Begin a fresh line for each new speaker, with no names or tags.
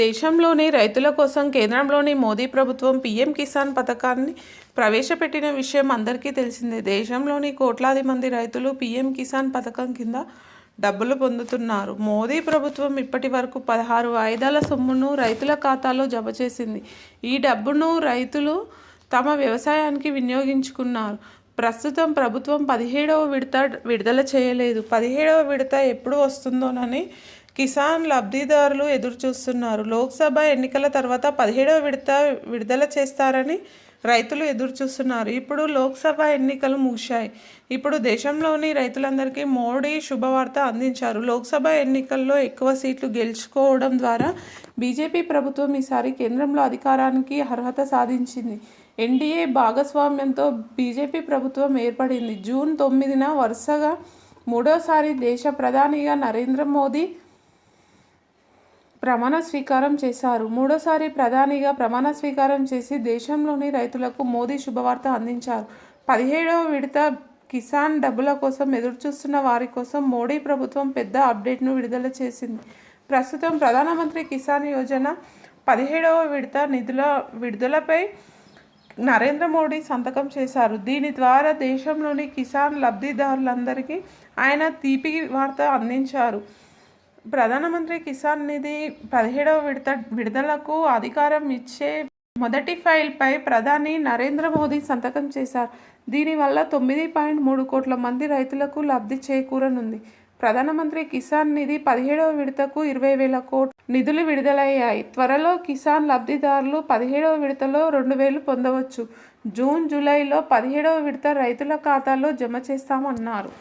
దేశంలోని రైతుల కోసం కేంద్రంలోని మోదీ ప్రభుత్వం పీఎం కిసాన్ పథకాన్ని ప్రవేశపెట్టిన విషయం అందరికీ తెలిసిందే. దేశంలోని కోట్లాది మంది రైతులు పీఎం కిసాన్ పథకం కింద డబ్బులు పొందుతున్నారు. మోదీ ప్రభుత్వం ఇప్పటి వరకు 16 వాయిదాల సొమ్మును రైతుల ఖాతాలో జమ చేసింది. ఈ డబ్బును రైతులు తమ వ్యవసాయానికి వినియోగించుకున్నారు. ప్రస్తుతం ప్రభుత్వం 17వ విడత విడుదల చేయలేదు. 17వ విడత ఎప్పుడు వస్తుందోనని కిసాన్ లబ్ధిదారులు ఎదురుచూస్తున్నారు. లోక్సభ ఎన్నికల తర్వాత 17వ విడత విడుదల చేస్తారని రైతులు ఎదురుచూస్తున్నారు. ఇప్పుడు లోక్సభ ఎన్నికలు ముగిశాయి. ఇప్పుడు దేశంలోని రైతులందరికీ మోడీ శుభవార్త అందించారు. లోక్సభ ఎన్నికల్లో ఎక్కువ సీట్లు గెలుచుకోవడం ద్వారా బీజేపీ ప్రభుత్వం ఈసారి కేంద్రంలో అధికారానికి అర్హత సాధించింది. ఎన్డీఏ భాగస్వామ్యంతో బీజేపీ ప్రభుత్వం ఏర్పడింది. జూన్ 9న వరుసగా మూడోసారి దేశ ప్రధానిగా నరేంద్ర మోదీ ప్రమాణ స్వీకారం చేశారు. మూడోసారి ప్రధానిగా ప్రమాణ స్వీకారం చేసి దేశంలోని రైతులకు మోదీ శుభవార్త అందించారు. 17వ విడత కిసాన్ డబ్బుల కోసం ఎదురుచూస్తున్న వారి కోసం మోడీ ప్రభుత్వం పెద్ద అప్డేట్ను విడుదల చేసింది. ప్రస్తుతం ప్రధానమంత్రి కిసాన్ యోజన 17వ విడత నిధుల విడుదలపై నరేంద్ర మోడీ సంతకం చేశారు. దీని ద్వారా దేశంలోని కిసాన్ లబ్ధిదారులందరికీ ఆయన తీపి వార్త అందించారు. ప్రధానమంత్రి కిసాన్ నిధి 17వ విడత విడుదలకు అధికారం ఇచ్చే మొదటి ఫైల్పై ప్రధాని నరేంద్ర మోదీ సంతకం చేశారు. దీనివల్ల 9.3 కోట్ల మంది రైతులకు లబ్ధి చేకూరనుంది. ప్రధానమంత్రి కిసాన్ నిధి 17వ విడతకు 20,000 కోట్ల నిధులు విడుదలయ్యాయి. త్వరలో కిసాన్ లబ్ధిదారులు 17వ విడతలో 2,000 పొందవచ్చు. జూన్, జూలైలో 17వ విడత రైతుల ఖాతాలో జమ చేస్తామన్నారు.